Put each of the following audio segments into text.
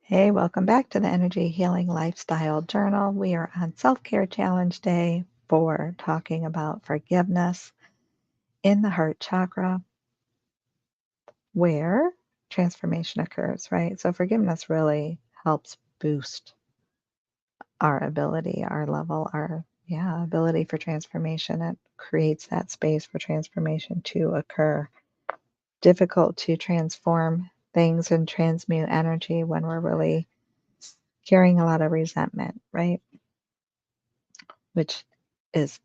Hey, welcome back to the Energy Healing Lifestyle Journal. We are on Self-Care Challenge Day 4, talking about forgiveness in the heart chakra, where transformation occurs, right? So forgiveness really helps boost our ability, our level, our ability for transformation. It creates that space for transformation to occur. Difficult to transform things and transmute energy when we're really carrying a lot of resentment, right? Which is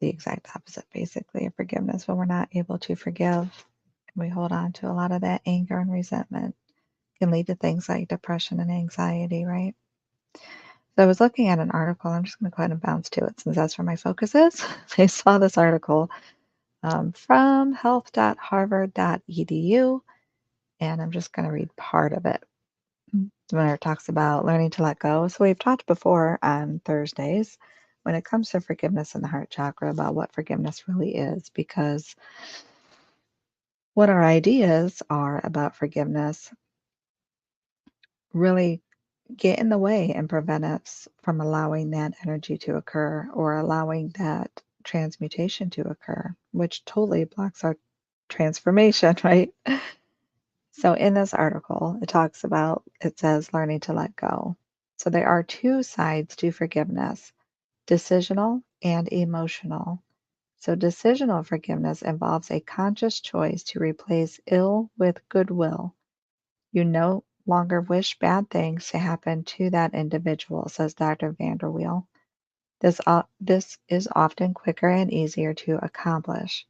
the exact opposite, basically, of forgiveness. When we're not able to forgive, we hold on to a lot of that anger and resentment. Can lead to things like depression and anxiety, right? So I was looking at an article. I'm just going to go ahead and bounce to it since that's where my focus is. I saw this article from health.harvard.edu, and I'm just going to read part of it. Where it talks about learning to let go. So we've talked before on Thursdays when it comes to forgiveness in the heart chakra about what forgiveness really is, because what our ideas are about forgiveness really get in the way and prevent us from allowing that energy to occur or allowing that transmutation to occur, which totally blocks our transformation, right? So in this article, it says learning to let go. So there are two sides to forgiveness, decisional and emotional. So decisional forgiveness involves a conscious choice to replace ill with goodwill. You no longer wish bad things to happen to that individual, says Dr. Vanderweel. This is often quicker and easier to accomplish.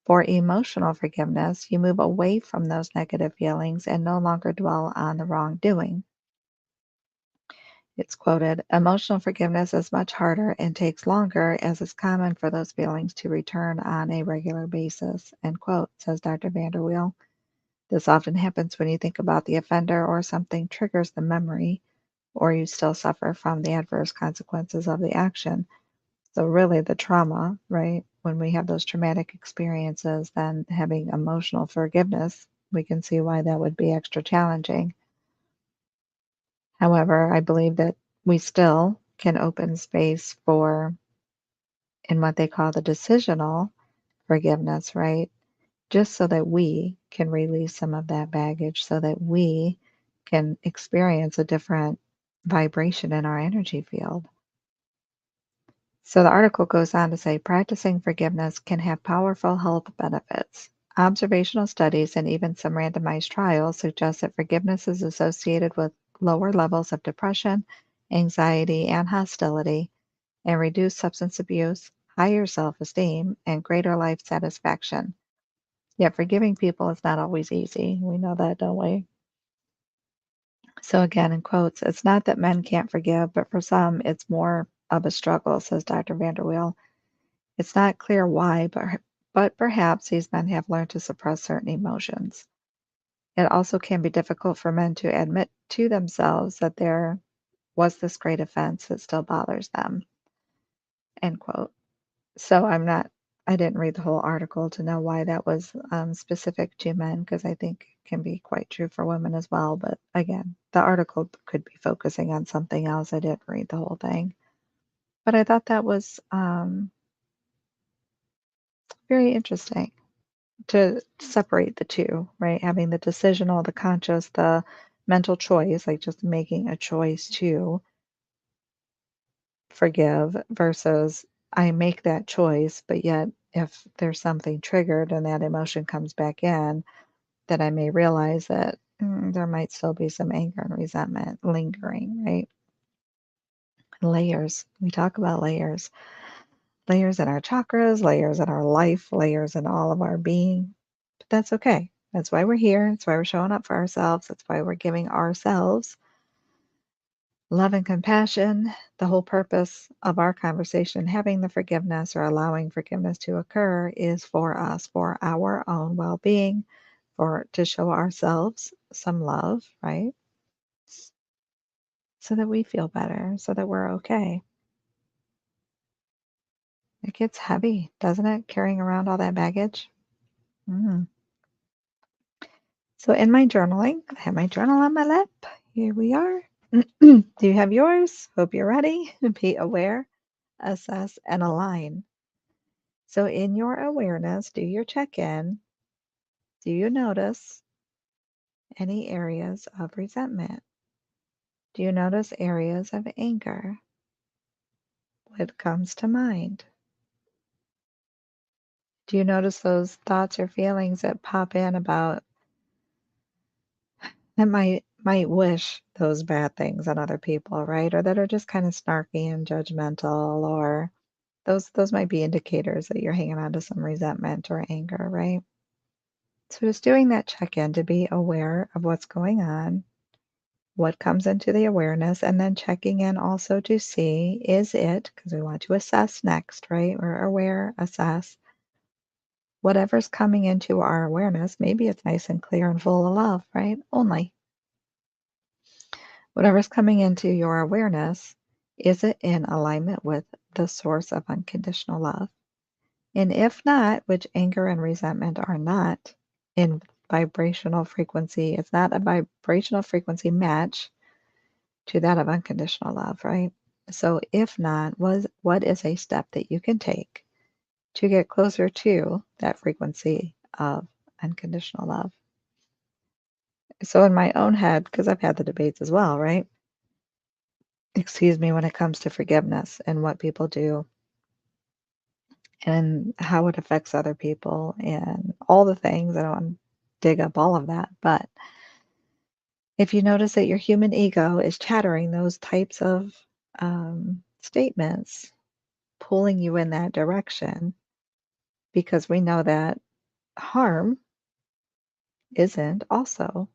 For emotional forgiveness, you move away from those negative feelings and no longer dwell on the wrongdoing. It's quoted, emotional forgiveness is much harder and takes longer as it's common for those feelings to return on a regular basis, end quote, says Dr. Vanderweel. This often happens when you think about the offender or something triggers the memory, or you still suffer from the adverse consequences of the action. So really the trauma, right? When we have those traumatic experiences, then having emotional forgiveness, we can see why that would be extra challenging. However, I believe that we still can open space for in what they call the decisional forgiveness, right? Just so that we can release some of that baggage, so that we can experience a different vibration in our energy field. So the article goes on to say practicing forgiveness can have powerful health benefits. Observational studies and even some randomized trials suggest that forgiveness is associated with lower levels of depression, anxiety, and hostility, and reduced substance abuse, higher self esteem, and greater life satisfaction. Yet forgiving people is not always easy. We know that, don't we? So, again, in quotes, it's not that men can't forgive, but for some, it's more of a struggle, says Dr. Vanderweel. It's not clear why, but perhaps these men have learned to suppress certain emotions. It also can be difficult for men to admit to themselves that there was this great offense that still bothers them. End quote. So I didn't read the whole article to know why that was specific to men, because I think it can be quite true for women as well. But again, the article could be focusing on something else. I didn't read the whole thing. But I thought that was very interesting to separate the two, right? Having the decisional, the conscious, the mental choice, like just making a choice to forgive versus I make that choice, but yet if there's something triggered and that emotion comes back in, that I may realize that there might still be some anger and resentment lingering, right? Layers. We talk about layers. Layers in our chakras, layers in our life, layers in all of our being. But that's okay. That's why we're here. That's why we're showing up for ourselves. That's why we're giving ourselves love and compassion. The whole purpose of our conversation, having the forgiveness or allowing forgiveness to occur, is for us, for our own well-being, for to show ourselves some love, right? So that we feel better, so that we're okay. It gets heavy, doesn't it? Carrying around all that baggage. Mm. So in my journaling, I have my journal on my lap. Here we are. Do you have yours? Hope you're ready. Be aware, assess, and align. So, in your awareness, do your check in. Do you notice any areas of resentment? Do you notice areas of anger? What comes to mind? Do you notice those thoughts or feelings that pop in about that might wish those bad things on other people, right? Or that are just kind of snarky and judgmental, or those might be indicators that you're hanging on to some resentment or anger, right? So just doing that check-in to be aware of what's going on, what comes into the awareness, and then checking in also to see, is it, because we want to assess next, right? We're aware, assess. Whatever's coming into our awareness, maybe it's nice and clear and full of love, right? Only. Whatever's coming into your awareness, is it in alignment with the source of unconditional love? And if not, which anger and resentment are not in vibrational frequency, it's not a vibrational frequency match to that of unconditional love, right? So if not, what is a step that you can take to get closer to that frequency of unconditional love? So in my own head, because I've had the debates as well, right? Excuse me, when it comes to forgiveness and what people do and how it affects other people and all the things. I don't want to dig up all of that. But if you notice that your human ego is chattering those types of statements, pulling you in that direction, because we know that harm isn't also,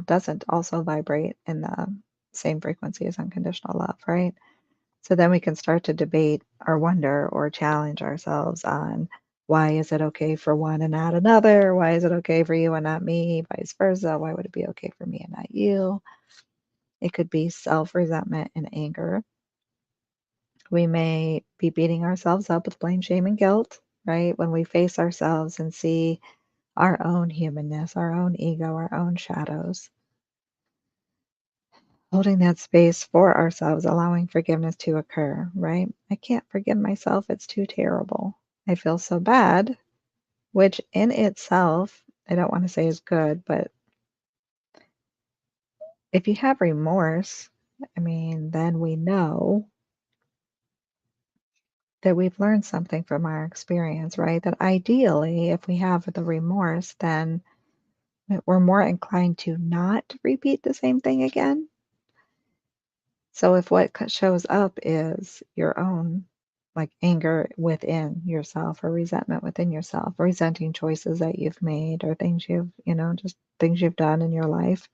doesn't also vibrate in the same frequency as unconditional love, right? So then we can start to debate or wonder or challenge ourselves on, why is it okay for one and not another? Why is it okay for you and not me? Vice versa. Why would it be okay for me and not you? It could be self-resentment and anger. We may be beating ourselves up with blame, shame, and guilt, right? When we face ourselves and see our own humanness, our own ego, our own shadows. Holding that space for ourselves, allowing forgiveness to occur, right? I can't forgive myself. It's too terrible. I feel so bad, which in itself, I don't want to say is good, but if you have remorse, I mean, then we know that we've learned something from our experience, right? That ideally, if we have the remorse, then we're more inclined to not repeat the same thing again. So if what shows up is your own, like anger within yourself or resentment within yourself, resenting choices that you've made or things just things you've done in your life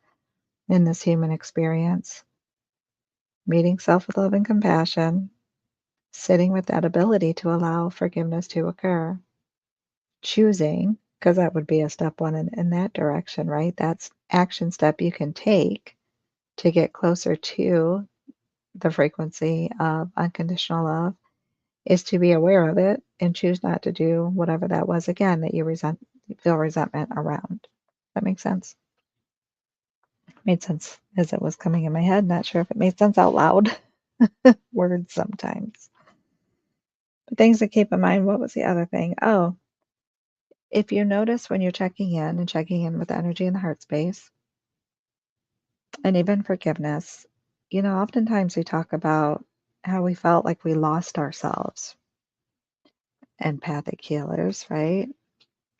in this human experience, meeting self with love and compassion, sitting with that ability to allow forgiveness to occur, choosing, because that would be a step one in that direction, right? That's action step you can take to get closer to the frequency of unconditional love, is to be aware of it and choose not to do whatever that was again that you feel resentment around. That makes sense? Made sense as it was coming in my head. Not sure if it made sense out loud. Words sometimes. But things to keep in mind. What was the other thing? Oh, if you notice when you're checking in and checking in with the energy in the heart space and even forgiveness, oftentimes we talk about how we felt like we lost ourselves. Empathic healers, right?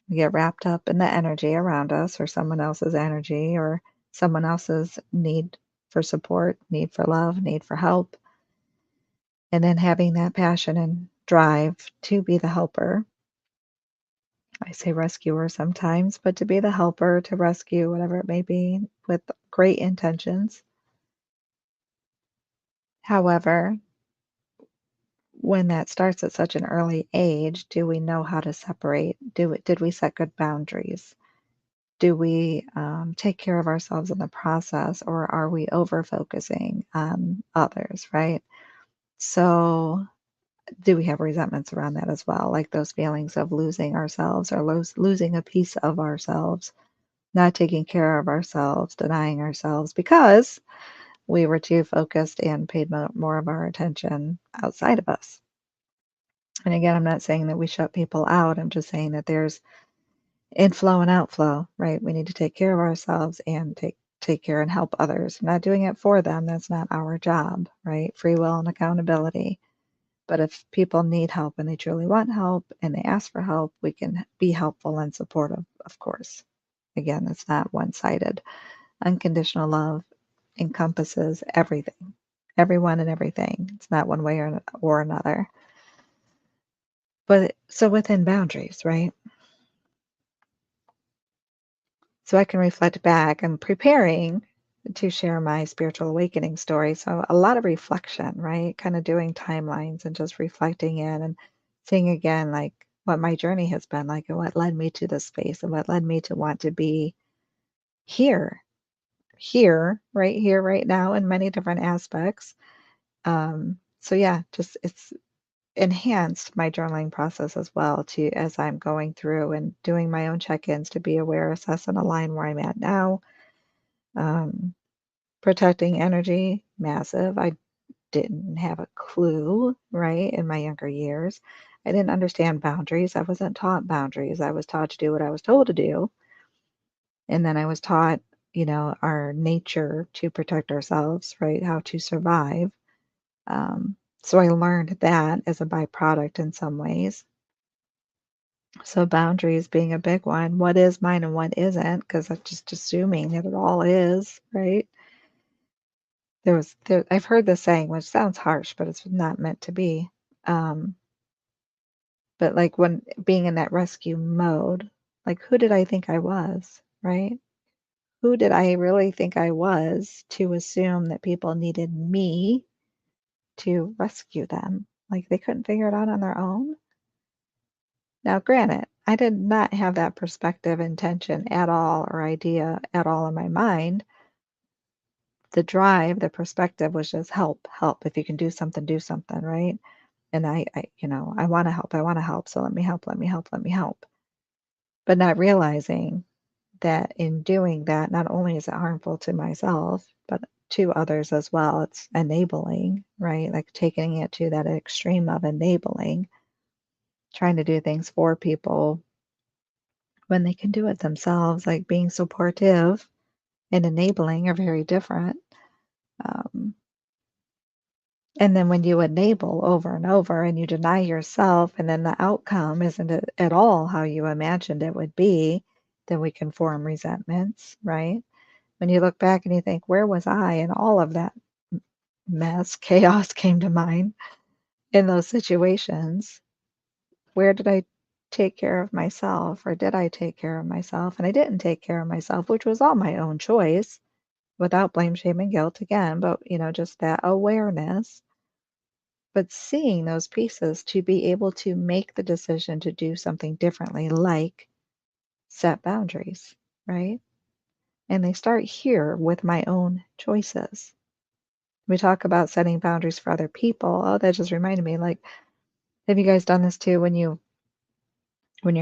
We get wrapped up in the energy around us or someone else's energy or someone else's need for support, need for love, need for help. And then having that passion and drive to be the helper. I say rescuer sometimes, but to be the helper, to rescue, whatever it may be, with great intentions. However, when that starts at such an early age, do we know how to separate? Did we set good boundaries? Do we take care of ourselves in the process, or are we over focusing on others, right? So, do we have resentments around that as well? Like those feelings of losing ourselves or losing a piece of ourselves, not taking care of ourselves, denying ourselves because we were too focused and paid more of our attention outside of us. And again, I'm not saying that we shut people out. I'm just saying that there's inflow and outflow, right? We need to take care of ourselves and take care and help others. Not doing it for them, that's not our job, right? Free will and accountability. But if people need help and they truly want help and they ask for help, we can be helpful and supportive, of course. Again, it's not one-sided. Unconditional love encompasses everything, everyone and everything. It's not one way or another. But so within boundaries, right? So I can reflect back. I'm preparing to share my spiritual awakening story. So a lot of reflection, right? Kind of doing timelines and just reflecting in and seeing again, like what my journey has been like and what led me to this space and what led me to want to be here, here, right now in many different aspects. So yeah, just it's enhanced my journaling process as well to as I'm going through and doing my own check-ins to be aware, assess, and align where I'm at now. Um, Protecting energy, massive. I didn't have a clue, right, in my younger years. I didn't understand boundaries. I wasn't taught boundaries. I was taught to do what I was told to do. And then I was taught, our nature to protect ourselves, right, how to survive. So I learned that as a byproduct in some ways. So boundaries being a big one. What is mine and what isn't? Because I'm just assuming that it all is, right? I've heard this saying, which sounds harsh, but it's not meant to be. Um, but like when being in that rescue mode, like who did I think I was, right? Who did I really think I was to assume that people needed me to rescue them? Like they couldn't figure it out on their own? Now, granted, I did not have that perspective, intention at all, or idea at all in my mind. The drive, the perspective was just help, help. If you can do something, right? And I want to help. I want to help. So let me help, let me help, let me help. But not realizing that in doing that, not only is it harmful to myself, but to others as well. It's enabling, right? Like taking it to that extreme of enabling, trying to do things for people when they can do it themselves, like being supportive and enabling are very different. Um, and then when you enable over and over and you deny yourself, and then the outcome isn't at all how you imagined it would be, then we can form resentments, right? When you look back and you think, where was I in all of that mess, chaos came to mind in those situations? Where did I take care of myself, or did I take care of myself? And I didn't take care of myself, which was all my own choice without blame, shame, and guilt again, but just that awareness. But seeing those pieces to be able to make the decision to do something differently, like set boundaries, right? And they start here with my own choices. We talk about setting boundaries for other people. Oh, that just reminded me, like, have you guys done this too when you're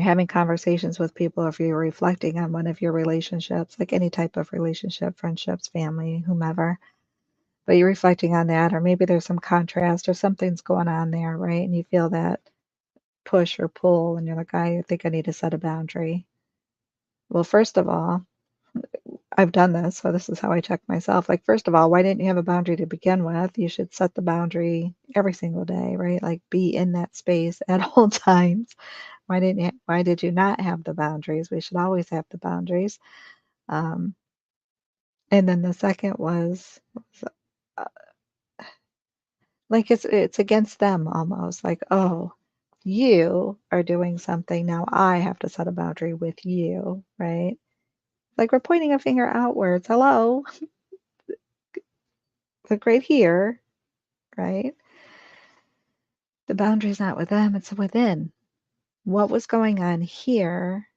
having conversations with people, if you're reflecting on one of your relationships, like any type of relationship, friendships, family, whomever, but you're reflecting on that, or maybe there's some contrast or something's going on there, right? And you feel that push or pull, and you're like, I think I need to set a boundary. Well, first of all, I've done this, so this is how I check myself. Like, first of all, why didn't you have a boundary to begin with? You should set the boundary every single day, right? Like, be in that space at all times. Why did you not have the boundaries? We should always have the boundaries. Um, and then the second was uh, like it's against them almost. Like, oh, you are doing something now. I have to set a boundary with you, right? Like we're pointing a finger outwards. Hello, look right here, right? The boundary's not with them, it's within. What was going on here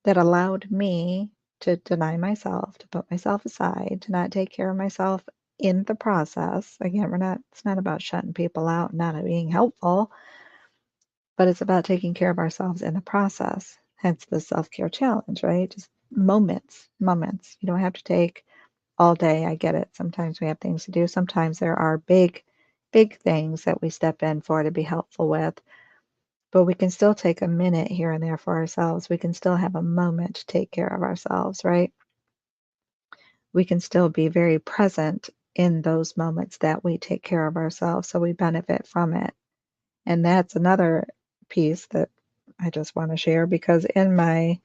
that allowed me to deny myself, to put myself aside, to not take care of myself in the process? Again, it's not about shutting people out, not being helpful, but it's about taking care of ourselves in the process. Hence the self-care challenge, right? Just moments, moments. You don't have to take all day. I get it. Sometimes we have things to do. Sometimes there are big, big things that we step in for to be helpful with. But we can still take a minute here and there for ourselves. We can still have a moment to take care of ourselves, right? We can still be very present in those moments that we take care of ourselves so we benefit from it. And that's another piece that I just want to share because in my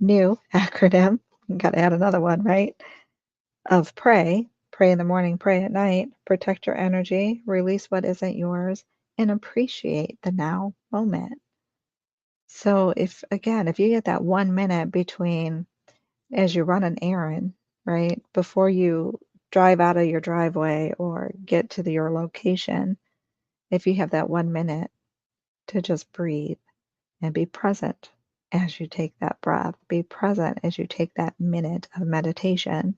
new acronym, got to add another one, right? Of pray in the morning, pray at night, protect your energy, release what isn't yours, and appreciate the now moment. So if you get that 1 minute between as you run an errand, right, before you drive out of your driveway or get to your location, if you have that 1 minute to just breathe and be present as you take that breath, be present as you take that minute of meditation,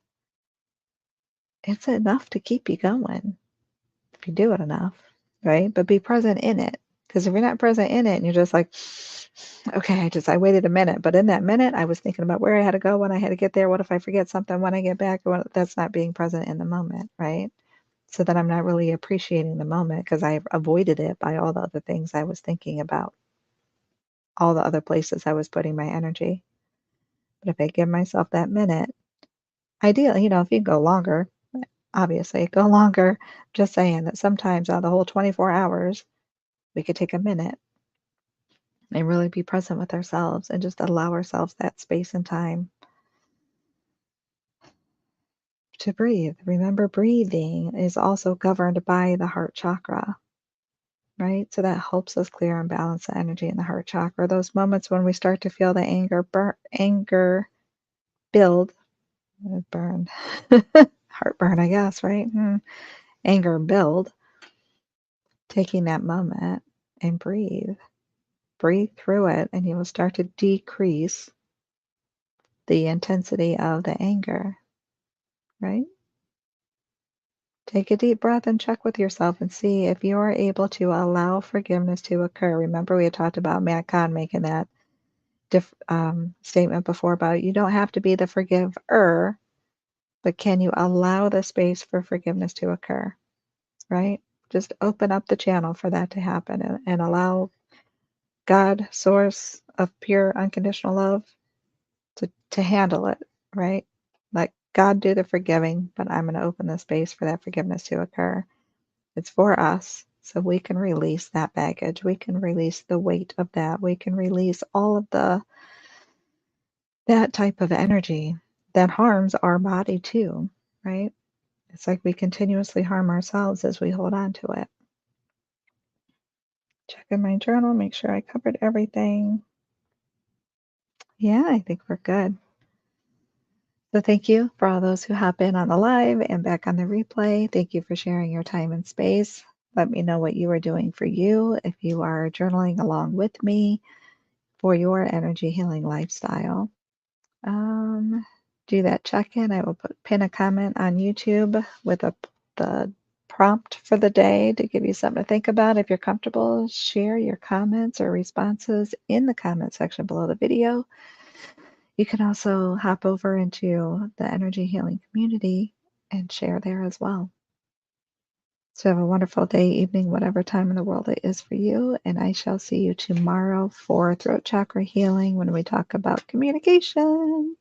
it's enough to keep you going if you do it enough, right? But be present in it. Because if you're not present in it and you're just like, okay, I waited a minute, but in that minute, I was thinking about where I had to go, when I had to get there. What if I forget something when I get back? Well, that's not being present in the moment, right? So that I'm not really appreciating the moment because I avoided it by all the other things I was thinking about, all the other places I was putting my energy. But if I give myself that minute, ideally, if you can go longer, obviously go longer. Just saying that sometimes out of the whole 24 hours, we could take a minute and really be present with ourselves and just allow ourselves that space and time to breathe. Remember, breathing is also governed by the heart chakra, right? So that helps us clear and balance the energy in the heart chakra. Those moments when we start to feel the anger build, burn, heartburn, I guess, right? Anger build, taking that moment and breathe through it, and you will start to decrease the intensity of the anger, right? Take a deep breath and check with yourself and see if you are able to allow forgiveness to occur. Remember, we had talked about Matt Kahn making that statement before about you don't have to be the forgiver, but can you allow the space for forgiveness to occur, right? Just open up the channel for that to happen and allow God, source of pure unconditional love, to handle it, right? Let God do the forgiving, but I'm going to open the space for that forgiveness to occur. It's for us, so we can release that baggage. We can release the weight of that. We can release all of that type of energy that harms our body too, right? It's like we continuously harm ourselves as we hold on to it. Check in my journal, make sure I covered everything. Yeah, I think we're good. So thank you for all those who hop in on the live and back on the replay. Thank you for sharing your time and space. Let me know what you are doing for you if you are journaling along with me for your energy healing lifestyle. Do that check-in. I will pin a comment on YouTube with the prompt for the day to give you something to think about. If you're comfortable, share your comments or responses in the comment section below the video. You can also hop over into the energy healing community and share there as well. So have a wonderful day, evening, whatever time in the world it is for you. And I shall see you tomorrow for throat chakra healing when we talk about communication.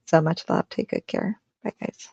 So much love. Take good care. Bye, guys.